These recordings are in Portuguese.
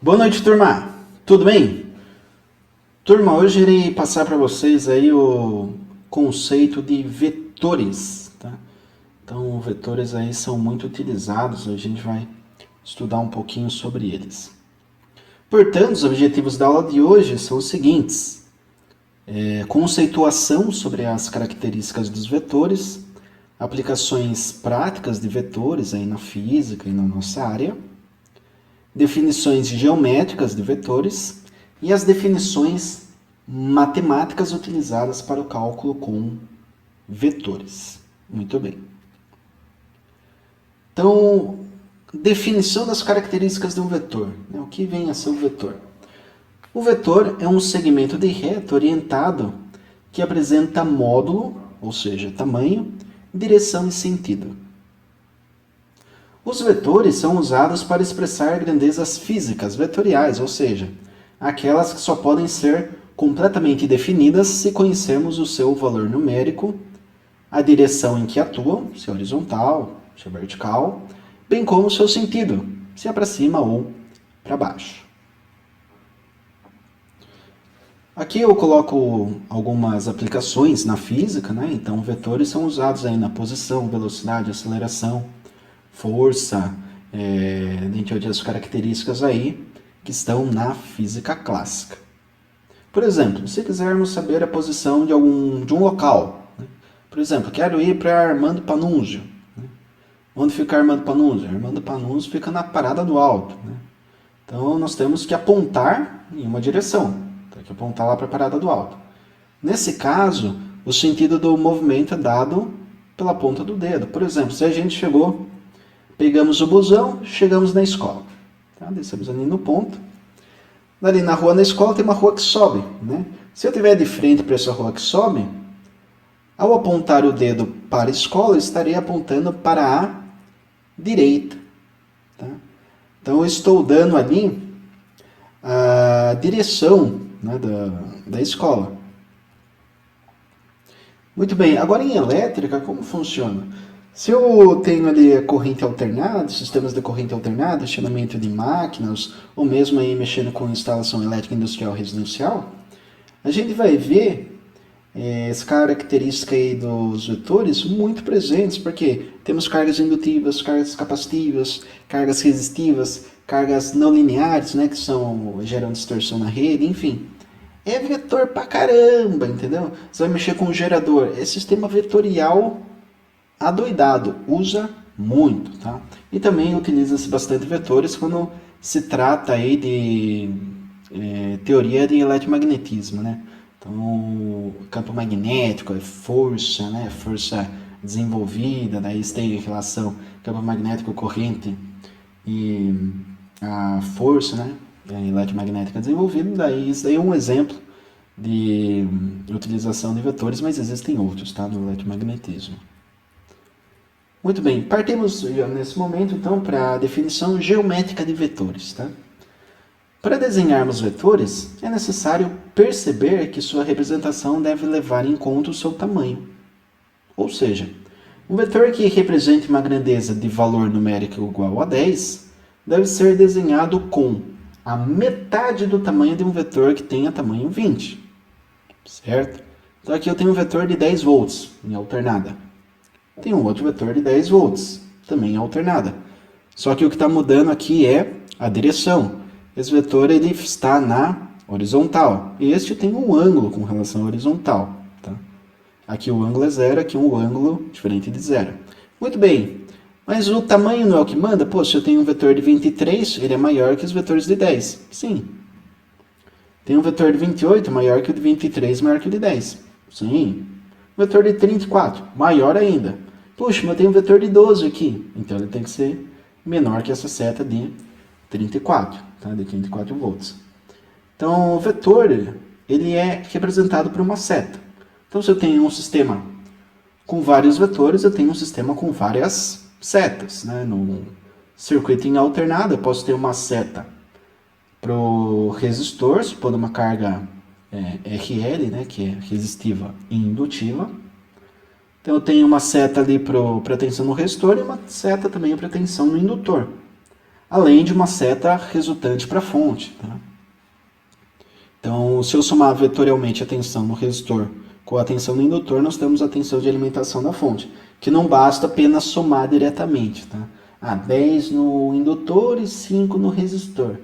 Boa noite, turma. Tudo bem? Turma, hoje irei passar para vocês aí o conceito de vetores, tá? Então, vetores aí são muito utilizados, a gente vai estudar um pouquinho sobre eles. Portanto, os objetivos da aula de hoje são os seguintes: conceituação sobre as características dos vetores, aplicações práticas de vetores aí na física e na nossa área, definições geométricas de vetores e as definições matemáticas utilizadas para o cálculo com vetores. Muito bem. Então, definição das características de um vetor. O que vem a ser o vetor? O vetor é um segmento de reta orientado que apresenta módulo, ou seja, tamanho, direção e sentido. Os vetores são usados para expressar grandezas físicas vetoriais, ou seja, aquelas que só podem ser completamente definidas se conhecermos o seu valor numérico, a direção em que atuam, se é horizontal, se é vertical, bem como o seu sentido, se é para cima ou para baixo. Aqui eu coloco algumas aplicações na física, né? Então vetores são usados aí na posição, velocidade, aceleração, força, dentre outras características aí que estão na física clássica. Por exemplo, se quisermos saber a posição de um local, né? Por exemplo, quero ir para Armando Panunzio. Né? Onde fica Armando Panunzio? Armando Panunzio fica na Parada do Alto. Né? Então nós temos que apontar em uma direção, tem que apontar lá para a Parada do Alto. Nesse caso, o sentido do movimento é dado pela ponta do dedo. Por exemplo, se a gente pegamos o busão, chegamos na escola. Tá? Descemos ali no ponto. Ali na rua da escola tem uma rua que sobe. Né? Se eu estiver de frente para essa rua que sobe, ao apontar o dedo para a escola, eu estaria apontando para a direita. Tá? Então eu estou dando ali a direção, né, da escola. Muito bem, agora em elétrica, como funciona? Se eu tenho ali a corrente alternada, sistemas de corrente alternada, acionamento de máquinas, ou mesmo aí mexendo com instalação elétrica industrial residencial, a gente vai ver essa característica aí dos vetores muito presentes, porque temos cargas indutivas, cargas capacitivas, cargas resistivas, cargas não lineares, né, que geram distorção na rede, enfim. É vetor pra caramba, entendeu? Você vai mexer com o gerador, é sistema vetorial adoidado, usa muito, tá? E também utiliza-se bastante vetores quando se trata aí de teoria de eletromagnetismo, né? Então, campo magnético é força, né? Força desenvolvida, daí isso tem relação campo magnético, corrente e a força, né? Eletromagnética desenvolvida, daí isso daí é um exemplo de utilização de vetores, mas existem outros, tá? No eletromagnetismo. Muito bem, partimos nesse momento então para a definição geométrica de vetores. Tá? Para desenharmos vetores, é necessário perceber que sua representação deve levar em conta o seu tamanho. Ou seja, um vetor que represente uma grandeza de valor numérico igual a 10 deve ser desenhado com a metade do tamanho de um vetor que tenha tamanho 20. Certo? Então aqui eu tenho um vetor de 10 volts em alternada. Tem um outro vetor de 10 volts, também alternada. Só que o que está mudando aqui é a direção. Esse vetor ele está na horizontal. E este tem um ângulo com relação à horizontal. Tá? Aqui o ângulo é zero, aqui um ângulo diferente de zero. Muito bem, mas o tamanho não é o que manda? Pô, se eu tenho um vetor de 23, ele é maior que os vetores de 10. Sim. Tem um vetor de 28, maior que o de 23, maior que o de 10. Sim. Vetor de 34, maior ainda. Puxa, mas tem um vetor de 12 aqui. Então ele tem que ser menor que essa seta de 34, tá? De 34 volts. Então o vetor ele é representado por uma seta. Então se eu tenho um sistema com vários vetores, eu tenho um sistema com várias setas. Né? No circuito em alternado, eu posso ter uma seta para o resistor, supondo uma carga RL, né, que é resistiva e indutiva. Então eu tenho uma seta ali para tensão no resistor e uma seta também para tensão no indutor. além de uma seta resultante para a fonte. Tá? Então, se eu somar vetorialmente a tensão no resistor com a tensão no indutor, nós temos a tensão de alimentação da fonte, que não basta apenas somar diretamente. Tá? 10 no indutor e 5 no resistor.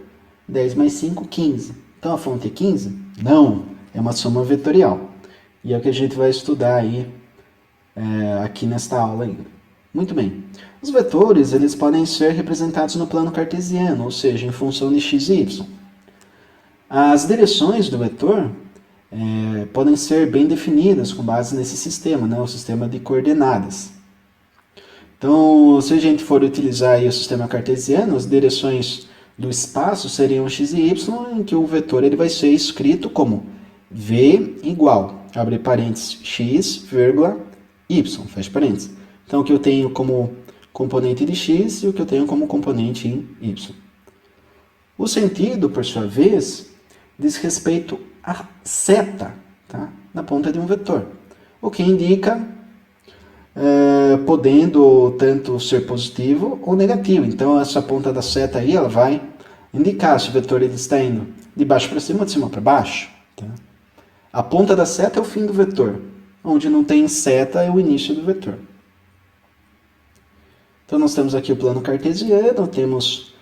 10 mais 5, 15. Então a fonte é 15? Não, é uma soma vetorial. E é o que a gente vai estudar aí, aqui nesta aula ainda. Muito bem. Os vetores eles podem ser representados no plano cartesiano, ou seja, em função de x e y. As direções do vetor podem ser bem definidas com base nesse sistema, né, o sistema de coordenadas. Então, se a gente for utilizar aí o sistema cartesiano, as direções do espaço seriam x e y, em que o vetor ele vai ser escrito como v igual, abre parênteses, x, vírgula, y, fecha parênteses. Então, o que eu tenho como componente de x e o que eu tenho como componente em y. O sentido, por sua vez, diz respeito à seta, tá? Na ponta de um vetor, o que indica podendo tanto ser positivo ou negativo. Então, essa ponta da seta aí, ela vai indicar se o vetor ele está indo de baixo para cima ou de cima para baixo. Tá? A ponta da seta é o fim do vetor. Onde não tem seta é o início do vetor. Então, nós temos aqui o plano cartesiano, temos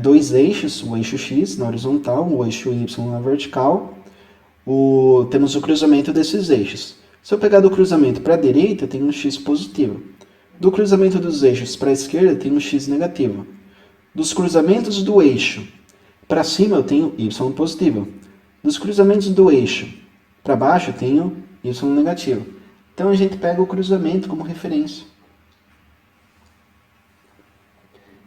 dois eixos, o eixo x na horizontal, o eixo y na vertical. Temos o cruzamento desses eixos. Se eu pegar do cruzamento para a direita, eu tenho um x positivo. Do cruzamento dos eixos para a esquerda, eu tenho um x negativo. Dos cruzamentos do eixo para cima, eu tenho y positivo. Dos cruzamentos do eixo para baixo, eu tenho y negativo. Então, a gente pega o cruzamento como referência.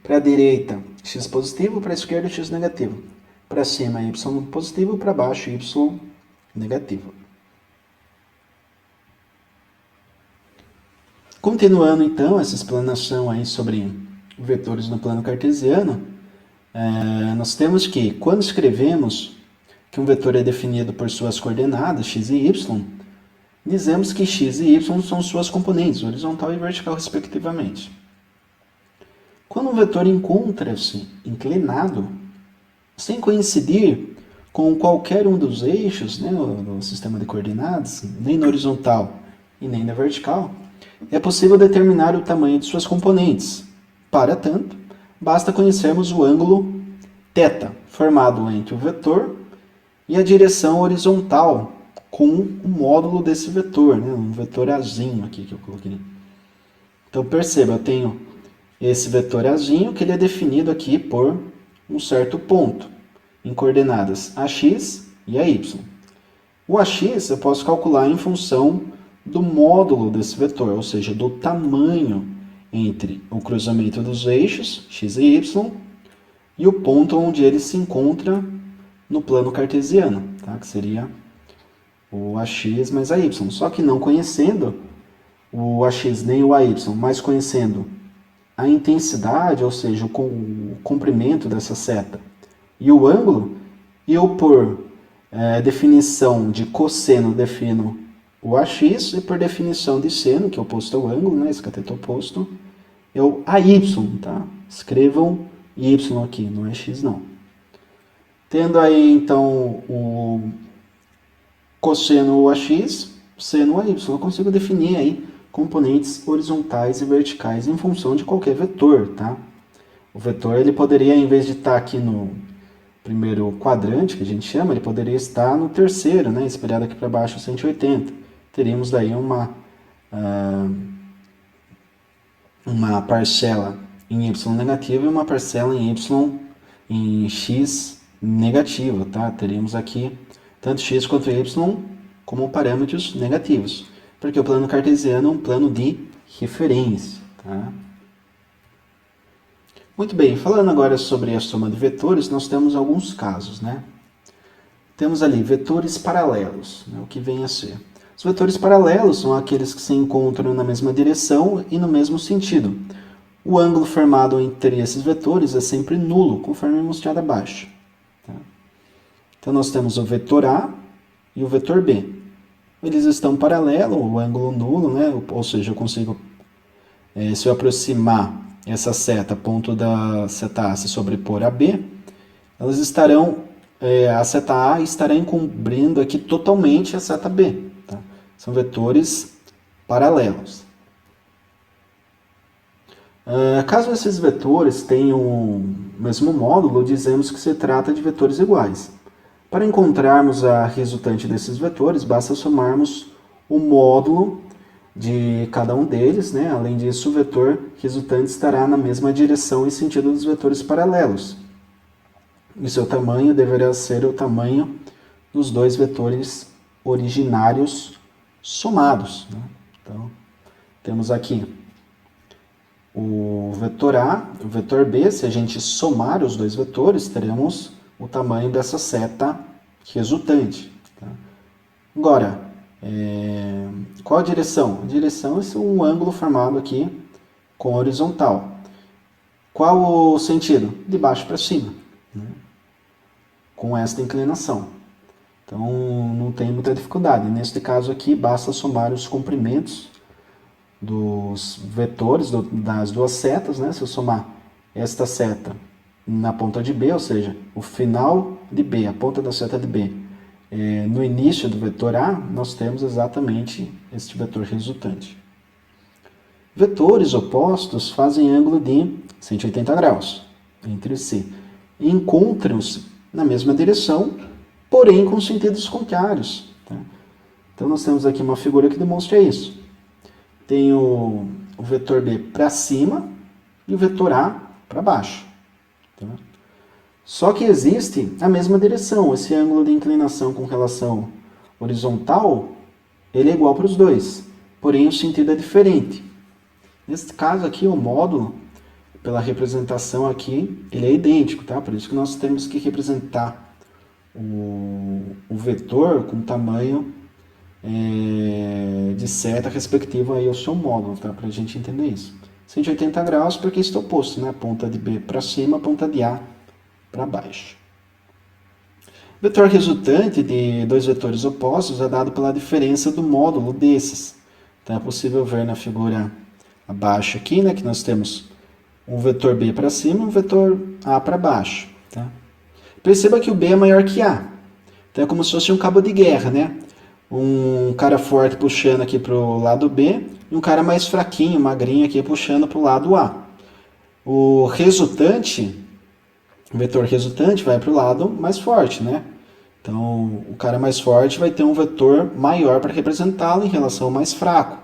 Para a direita, x positivo, para a esquerda, x negativo. Para cima, y positivo, para baixo, y negativo. Continuando, então, essa explanação aí sobre vetores no plano cartesiano, nós temos que, quando escrevemos que um vetor é definido por suas coordenadas, x e y, dizemos que x e y são suas componentes, horizontal e vertical, respectivamente. Quando um vetor encontra-se inclinado, sem coincidir com qualquer um dos eixos, né, do sistema de coordenadas, nem na horizontal e nem na vertical, é possível determinar o tamanho de suas componentes. Para tanto, basta conhecermos o ângulo θ, formado entre o vetor e a direção horizontal com o módulo desse vetor, né, um vetor azinho aqui que eu coloquei. Então perceba, eu tenho esse vetor azinho que ele é definido aqui por um certo ponto, em coordenadas ax e ay. O ax eu posso calcular em função do módulo desse vetor, ou seja, do tamanho entre o cruzamento dos eixos, x e y, e o ponto onde ele se encontra no plano cartesiano, tá? Que seria o ax mais ay. Só que não conhecendo o ax nem o ay, mas conhecendo a intensidade, ou seja, o comprimento dessa seta, e o ângulo, eu por definição de cosseno defino o ax, e por definição de seno, que é oposto ao ângulo, né, esse cateto oposto, é o ay, tá? Escrevam y aqui, não é x não. Tendo aí, então, o cosseno ax, seno ay, eu consigo definir aí componentes horizontais e verticais em função de qualquer vetor, tá? O vetor, ele poderia, em vez de estar aqui no primeiro quadrante, que a gente chama, ele poderia estar no terceiro, né? Espelhado aqui para baixo, 180. Teríamos daí uma parcela em y negativo e uma parcela em x negativo, tá? Teríamos aqui tanto x quanto y como parâmetros negativos, porque o plano cartesiano é um plano de referência, tá? Muito bem, falando agora sobre a soma de vetores, nós temos alguns casos, né? Temos ali vetores paralelos, né? O que vem a ser. Os vetores paralelos são aqueles que se encontram na mesma direção e no mesmo sentido. O ângulo formado entre esses vetores é sempre nulo, conforme mostrado abaixo. Tá? Então, nós temos o vetor A e o vetor B. Eles estão paralelos, o ângulo nulo, né? Ou seja, eu consigo, se eu aproximar essa seta, ponto da seta A se sobrepor a B, elas estarão, a seta A estará encobrindo aqui totalmente a seta B. Tá? São vetores paralelos. Caso esses vetores tenham o mesmo módulo, dizemos que se trata de vetores iguais. Para encontrarmos a resultante desses vetores, basta somarmos o módulo de cada um deles, né? Além disso, o vetor resultante estará na mesma direção e sentido dos vetores paralelos. E seu tamanho deverá ser o tamanho dos dois vetores originários somados. Né? Então, temos aqui o vetor A, o vetor B. Se a gente somar os dois vetores, teremos o tamanho dessa seta resultante. Tá? Agora, qual a direção? A direção é um ângulo formado aqui com horizontal. Qual o sentido? De baixo para cima, né? Com esta inclinação. Então, não tem muita dificuldade. Neste caso aqui, basta somar os comprimentos dos vetores, das duas setas, né? Se eu somar esta seta na ponta de B, ou seja, o final de B, a ponta da seta de B, no início do vetor A, nós temos exatamente este vetor resultante. Vetores opostos fazem ângulo de 180 graus entre si. Encontram-se na mesma direção, porém com sentidos contrários. Tá? Então, nós temos aqui uma figura que demonstra isso. Tem o vetor B para cima e o vetor A para baixo. Tá? Só que existe a mesma direção. Esse ângulo de inclinação com relação horizontal, ele é igual para os dois, porém o sentido é diferente. Nesse caso aqui, o módulo, pela representação aqui, ele é idêntico, tá? Por isso que nós temos que representar o vetor com tamanho de seta respectivo aí ao seu módulo, tá? Para a gente entender isso. 180 graus porque está oposto, né? Ponta de B para cima, ponta de A para baixo. O vetor resultante de dois vetores opostos é dado pela diferença do módulo desses. Então é possível ver na figura abaixo aqui, né? Que nós temos um vetor B para cima e um vetor A para baixo. Tá? Perceba que o B é maior que A. Então é como se fosse um cabo de guerra, né? Um cara forte puxando aqui para o lado B e um cara mais fraquinho, magrinho aqui puxando para o lado A. O resultante, o vetor resultante vai para o lado mais forte, né? Então o cara mais forte vai ter um vetor maior para representá-lo em relação ao mais fraco,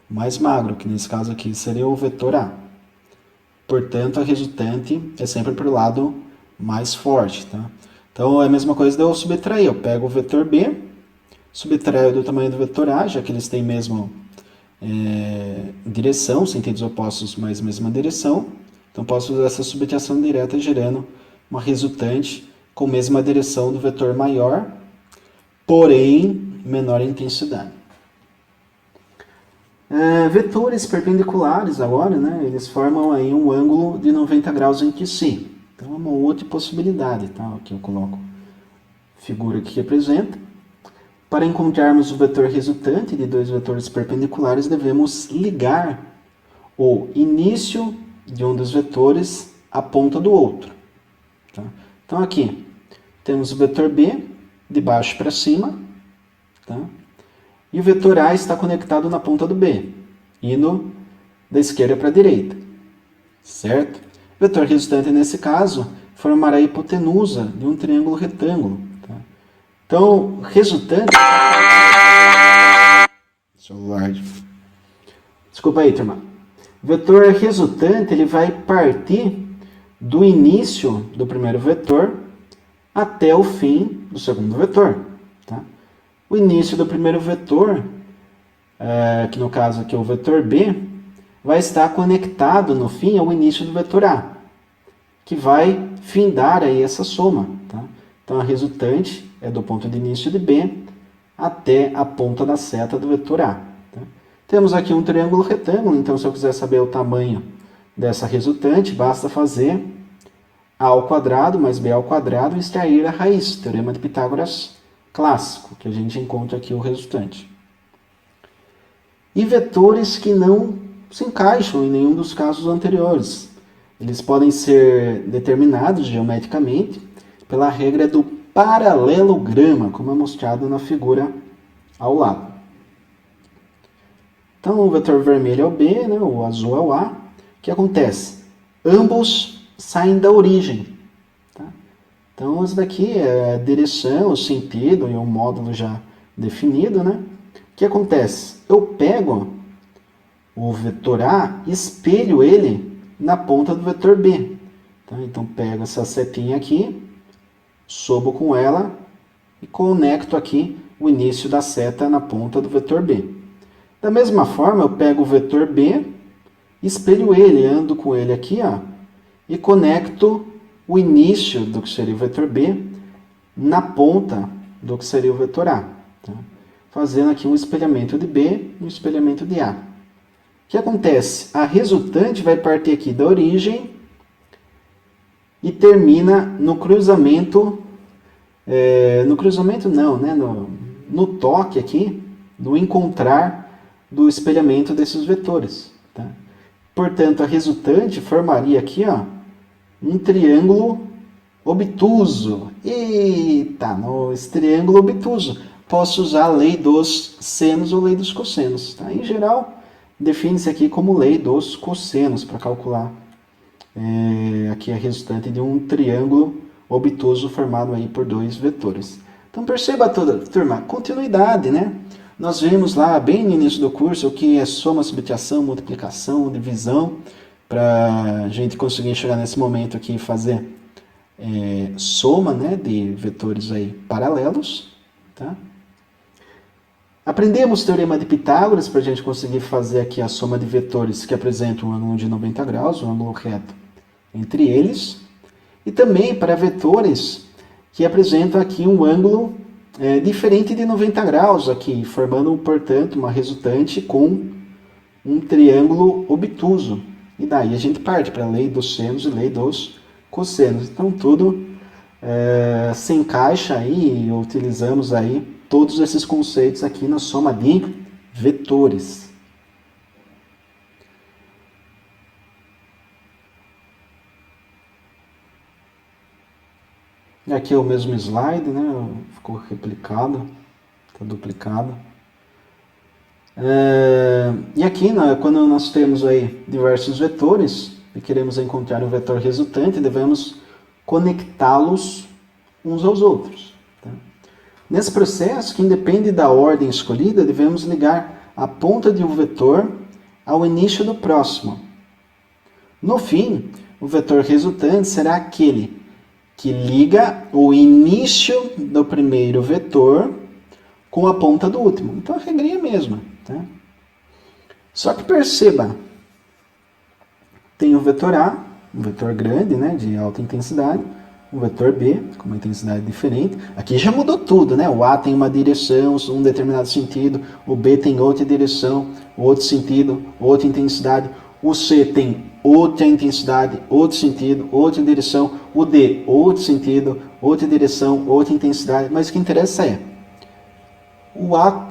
mais magro, que nesse caso aqui seria o vetor A. Portanto, a resultante é sempre para o lado mais forte, tá? Então é a mesma coisa de eu subtrair. Eu pego o vetor B, subtraio do tamanho do vetor A, já que eles têm mesmo direção, sentidos opostos, mas mesma direção. Então posso usar essa subtração direta gerando uma resultante com mesma direção do vetor maior, porém menor intensidade. Vetores perpendiculares agora, né, eles formam aí um ângulo de 90 graus entre si. Então é uma outra possibilidade, tá? Aqui eu coloco a figura que representa. Para encontrarmos o vetor resultante de dois vetores perpendiculares, devemos ligar o início de um dos vetores à ponta do outro. Tá? Então aqui temos o vetor B de baixo para cima, tá? E o vetor A está conectado na ponta do B, indo da esquerda para a direita, certo? O vetor resultante, nesse caso, formará a hipotenusa de um triângulo retângulo. Tá? Então, resultante... Celular. Desculpa aí, turma. O vetor resultante ele vai partir do início do primeiro vetor até o fim do segundo vetor. Tá? O início do primeiro vetor, que no caso aqui é o vetor B, vai estar conectado no fim ao início do vetor A, que vai findar aí essa soma. Tá? Então a resultante é do ponto de início de B até a ponta da seta do vetor A. Tá? Temos aqui um triângulo retângulo, então se eu quiser saber o tamanho dessa resultante, basta fazer A ao quadrado mais B ao quadrado e extrair a raiz, teorema de Pitágoras clássico, que a gente encontra aqui o resultante. E vetores que não se encaixam em nenhum dos casos anteriores. eles podem ser determinados geometricamente pela regra do paralelograma, como é mostrado na figura ao lado. Então, o vetor vermelho é o B, né, o azul é o A. O que acontece? Ambos saem da origem. Tá? Então, isso daqui é a direção, o sentido e o módulo já definido. Né? O que acontece? Eu pego o vetor A, espelho ele na ponta do vetor B. Tá? Então, pego essa setinha aqui, sobo com ela e conecto aqui o início da seta na ponta do vetor B. Da mesma forma, eu pego o vetor B, espelho ele, ando com ele aqui, ó, e conecto o início do que seria o vetor B na ponta do que seria o vetor A. Tá? Fazendo aqui um espelhamento de B e um espelhamento de A. O que acontece? A resultante vai partir aqui da origem e termina no cruzamento, no toque aqui, no encontrar do espelhamento desses vetores. Tá? Portanto, a resultante formaria aqui, ó, um triângulo obtuso. Eita, esse triângulo obtuso. Posso usar a lei dos senos ou lei dos cossenos. Tá? Em geral, define-se aqui como lei dos cossenos para calcular aqui a resultante de um triângulo obtuso formado aí por dois vetores. Então perceba toda, turma, continuidade, né? Nós vimos lá bem no início do curso o que é soma, subtração, multiplicação, divisão, para a gente conseguir chegar nesse momento aqui e fazer soma, né, de vetores aí paralelos. Tá? Aprendemos o teorema de Pitágoras para a gente conseguir fazer aqui a soma de vetores que apresentam um ângulo de 90 graus, um ângulo reto entre eles, e também para vetores que apresentam aqui um ângulo diferente de 90 graus aqui, formando, portanto, uma resultante com um triângulo obtuso. E daí a gente parte para a lei dos senos e lei dos cossenos. Então tudo se encaixa aí e utilizamos aí todos esses conceitos aqui na soma de vetores. E aqui é o mesmo slide, né? Ficou replicado, está duplicado. E aqui, né, quando nós temos aí diversos vetores e queremos encontrar um vetor resultante, devemos conectá-los uns aos outros. Tá? Nesse processo, que independe da ordem escolhida, devemos ligar a ponta de um vetor ao início do próximo. No fim, o vetor resultante será aquele que liga o início do primeiro vetor com a ponta do último. Então a regrinha é a mesma. Tá? Só que perceba, tem o vetor A, um vetor grande, né, de alta intensidade, o vetor B, com uma intensidade diferente. Aqui já mudou tudo, né? O A tem uma direção, um determinado sentido, o B tem outra direção, outro sentido, outra intensidade, o C tem outra intensidade, outro sentido, outra direção, o D, outro sentido, outra direção, outra intensidade, mas o que interessa é, o A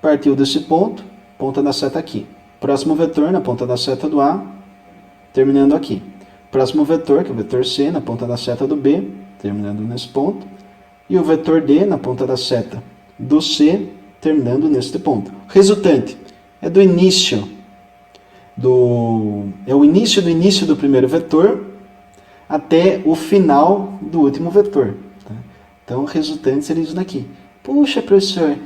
partiu desse ponto, ponta da seta aqui. Próximo vetor na ponta da seta do A, terminando aqui. Próximo vetor, que é o vetor C, na ponta da seta do B, terminando nesse ponto. E o vetor D na ponta da seta do C, terminando neste ponto. Resultante é do início o início do primeiro vetor até o final do último vetor. Tá? Então, o resultante seria isso daqui. Puxa, professor,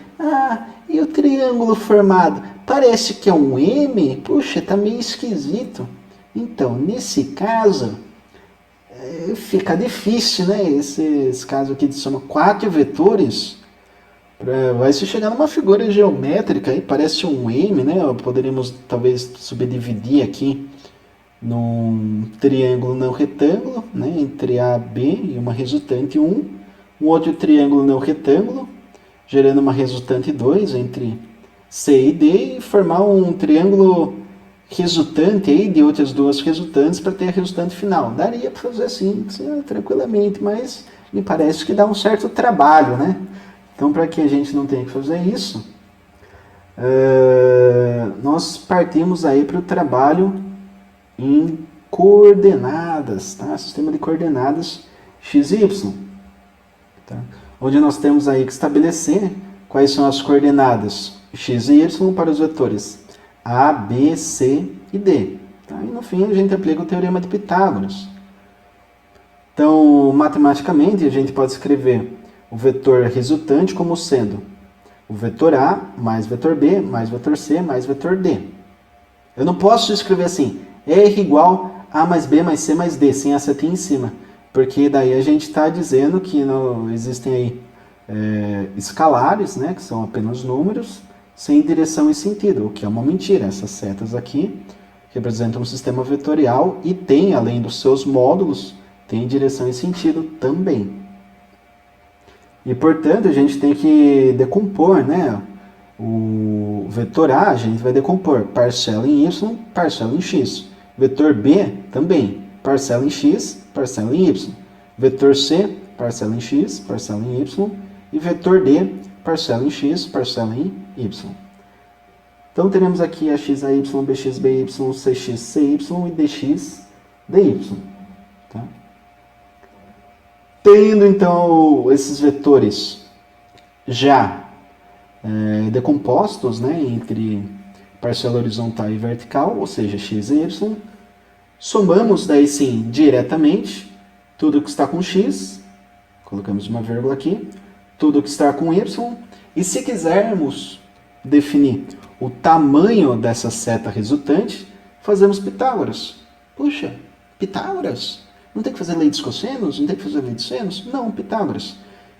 e o triângulo formado? Parece que é um M? Puxa, tá meio esquisito. Então, nesse caso, fica difícil, né? Esse caso aqui de soma 4 vetores, vai se chegar numa figura geométrica, aí parece um M, né? Poderíamos talvez subdividir aqui num triângulo não retângulo, né? Entre A e B e uma resultante 1, um outro triângulo não retângulo, gerando uma resultante 2 entre C e D, e formar um triângulo resultante aí de outras duas resultantes para ter a resultante final. Daria para fazer assim, tranquilamente, mas me parece que dá um certo trabalho, né? Então, para que a gente não tenha que fazer isso, nós partimos aí para o trabalho em coordenadas, tá? Sistema de coordenadas x e y, tá? Onde nós temos aí que estabelecer quais são as coordenadas x e y para os vetores a, b, c e d. Tá? E no fim a gente aplica o teorema de Pitágoras. Então, matematicamente, a gente pode escrever o vetor resultante como sendo o vetor A mais vetor B mais vetor C mais vetor D. Eu não posso escrever assim, R igual A mais B mais C mais D, sem a setinha em cima. Porque daí a gente está dizendo que não existem aí escalares, né, que são apenas números, sem direção e sentido, o que é uma mentira. Essas setas aqui representam um sistema vetorial e tem, além dos seus módulos, tem direção e sentido também. E, portanto, a gente tem que decompor, né? O vetor A, a gente vai decompor parcela em y, parcela em x. Vetor B, também, parcela em x, parcela em y. Vetor C, parcela em x, parcela em y. E vetor D, parcela em x, parcela em y. Então, teremos aqui a x, a y, bx, by, cx, cy e dx, dy. Tá? Tendo, então, esses vetores já decompostos, né, entre parcela horizontal e vertical, ou seja, x e y, somamos daí sim diretamente tudo que está com x, colocamos uma vírgula aqui, tudo que está com y, e se quisermos definir o tamanho dessa seta resultante, fazemos Pitágoras. Puxa, Pitágoras? Não tem que fazer lei dos cossenos? Não tem que fazer lei dos senos? Não, Pitágoras.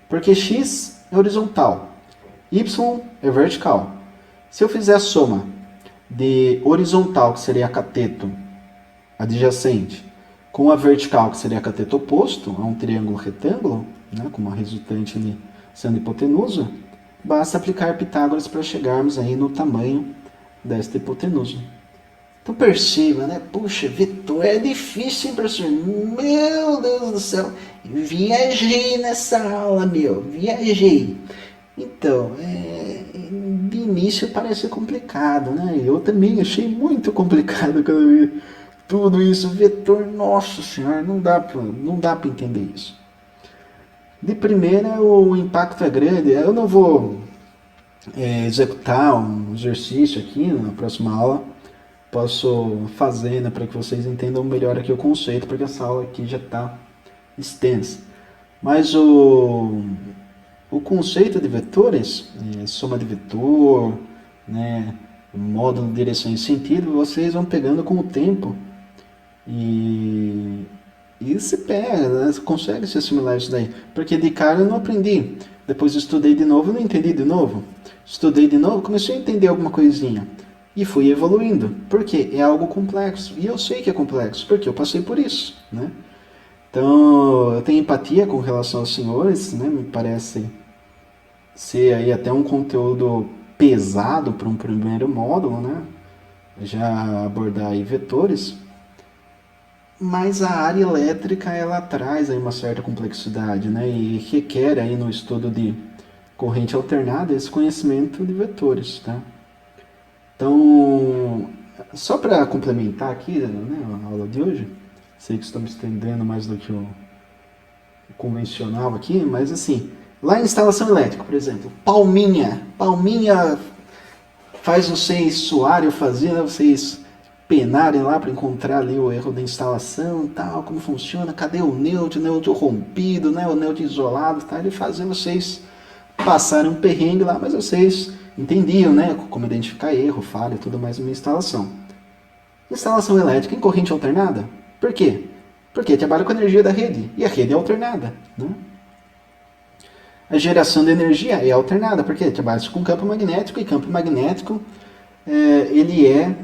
Porque x é horizontal, y é vertical. Se eu fizer a soma de horizontal, que seria cateto adjacente, com a vertical, que seria cateto oposto, a um triângulo retângulo, né, com uma resultante ali sendo hipotenusa, basta aplicar Pitágoras para chegarmos aí no tamanho desta hipotenusa. Então perceba, né? Puxa, vetor é difícil, hein, professor? Meu Deus do céu, viajei nessa aula, meu, viajei. Então, de início parece complicado, né? Eu também achei muito complicado quando eu vi tudo isso. Vetor, nossa senhora, não dá para entender isso. De primeira, o impacto é grande. Eu não vou executar um exercício aqui na próxima aula. Posso fazer, né, para que vocês entendam melhor aqui o conceito, porque essa aula aqui já está extensa. Mas o conceito de vetores, soma de vetor, né, módulo, direção e sentido, vocês vão pegando com o tempo e se pega, né, consegue se assimilar isso daí. Porque de cara eu não aprendi, depois estudei de novo, não entendi de novo. Estudei de novo, comecei a entender alguma coisinha. E fui evoluindo, porque é algo complexo. E eu sei que é complexo, porque eu passei por isso, né? Então, eu tenho empatia com relação aos senhores, né? Me parece ser aí até um conteúdo pesado para um primeiro módulo, né? Já abordar aí vetores. Mas a área elétrica, ela traz aí uma certa complexidade, né? E requer aí no estudo de corrente alternada esse conhecimento de vetores, tá? Então, só para complementar aqui, né, a aula de hoje, sei que estou me estendendo mais do que o convencional aqui, mas assim, lá em instalação elétrica, por exemplo, Palminha faz vocês suarem, né, vocês penarem lá para encontrar ali o erro da instalação, tal, como funciona, cadê o neutro rompido, né, o neutro isolado, tá? Ele fazendo vocês passarem um perrengue lá, mas vocês entendiam, né, como identificar erro, falha e tudo mais numa instalação. Instalação elétrica em corrente alternada. Por quê? Porque trabalha com a energia da rede, e a rede é alternada, né? A geração de energia é alternada, porque trabalha com campo magnético, e campo magnético ele é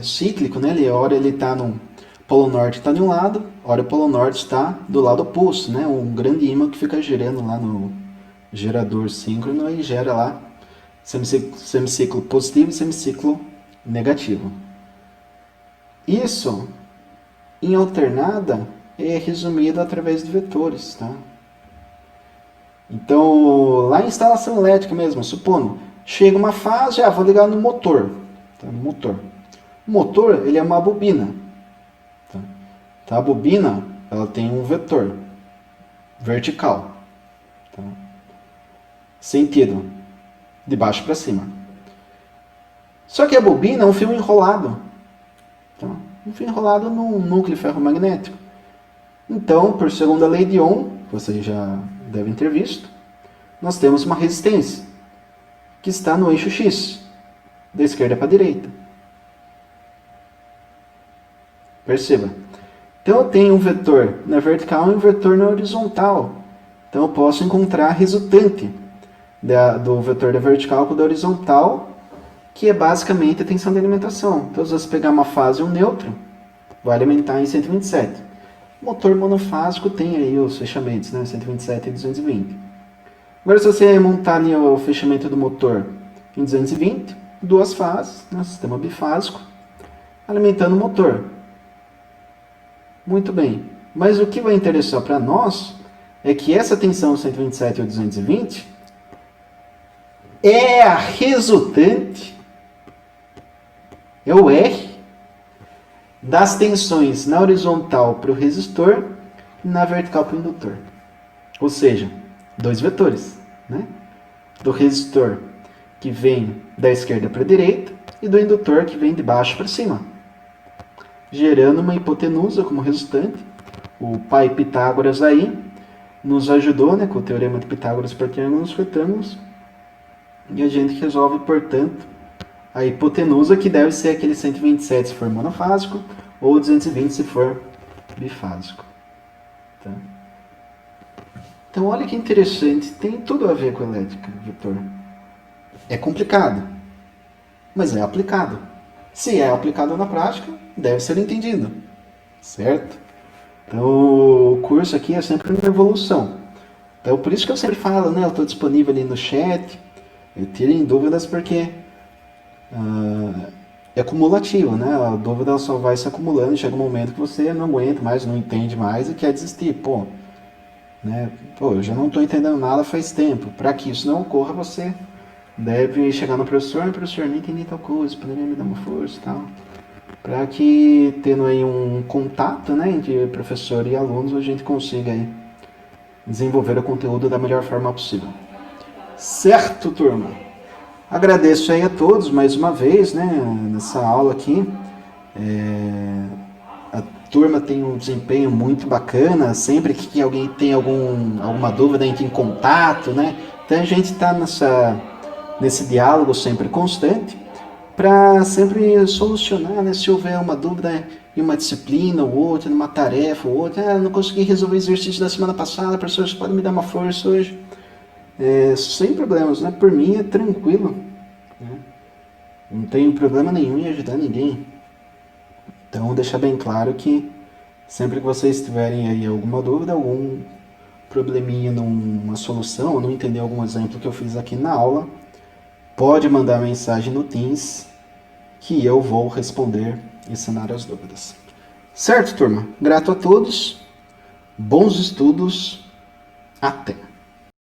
cíclico, né? Hora ele está no polo norte, está de um lado, hora o polo norte está do lado oposto, né? Um grande ímã que fica girando lá no gerador síncrono e gera lá semiciclo positivo e semiciclo negativo. Isso, em alternada, é resumido através de vetores, tá? Então, lá em instalação elétrica mesmo, supondo, chega uma fase, vou ligar no motor, tá? No motor. O motor, ele é uma bobina, tá? Tá? A bobina, ela tem um vetor vertical. Tá? Sentido, de baixo para cima. Só que a bobina é um fio enrolado. Tá? Um fio enrolado num núcleo ferromagnético. Então, por segunda lei de Ohm, vocês já devem ter visto, nós temos uma resistência que está no eixo X, da esquerda para a direita. Perceba. Então eu tenho um vetor na vertical e um vetor na horizontal. Então eu posso encontrar a resultante do vetor da vertical com o da horizontal, que é basicamente a tensão de alimentação. Então se você pegar uma fase e um nêutron, vai alimentar em 127. O motor monofásico tem aí os fechamentos, né? 127 e 220. Agora se você montar ali o fechamento do motor em 220, duas fases, né? Sistema bifásico, alimentando o motor. Muito bem, mas o que vai interessar para nós é que essa tensão 127 ou 220 é a resultante, é o R, das tensões na horizontal para o resistor e na vertical para o indutor. Ou seja, dois vetores, né? Do resistor que vem da esquerda para a direita e do indutor que vem de baixo para cima, gerando uma hipotenusa como resultante. O pai Pitágoras aí nos ajudou, né, com o teorema de Pitágoras para triângulos retângulos, e a gente resolve, portanto, a hipotenusa, que deve ser aquele 127 se for monofásico, ou 220 se for bifásico. Tá? Então, olha que interessante, tem tudo a ver com a elétrica, Vitor. É complicado, mas é aplicado. Se é aplicado na prática, deve ser entendido, certo? Então, o curso aqui é sempre uma evolução. Então, por isso que eu sempre falo, né? Eu estou disponível ali no chat. Tirem dúvidas porque é cumulativo, né? A dúvida só vai se acumulando. Chega um momento que você não aguenta mais, não entende mais e quer desistir. Pô, eu já não estou entendendo nada faz tempo. Para que isso não ocorra, você deve chegar no professor. Professor, não entendi tal coisa, poderia me dar uma força e tal. Para que, tendo aí um contato, né, entre professor e alunos, a gente consiga aí desenvolver o conteúdo da melhor forma possível. Certo, turma? Agradeço aí a todos mais uma vez, né, nessa aula aqui. A turma tem um desempenho muito bacana, sempre que alguém tem alguma dúvida, entra em contato, né? Então a gente está nesse diálogo sempre constante, para sempre solucionar, né? Se houver uma dúvida em uma disciplina ou outra, numa tarefa ou outra, não consegui resolver o exercício da semana passada, professor, você pode me dar uma força hoje? Sem problemas, né? Por mim é tranquilo, né? Não tenho problema nenhum em ajudar ninguém. Então, deixar bem claro que sempre que vocês tiverem aí alguma dúvida, algum probleminha numa solução, ou não entender algum exemplo que eu fiz aqui na aula, pode mandar mensagem no Teams que eu vou responder e sanar as dúvidas. Certo, turma? Grato a todos, bons estudos, até!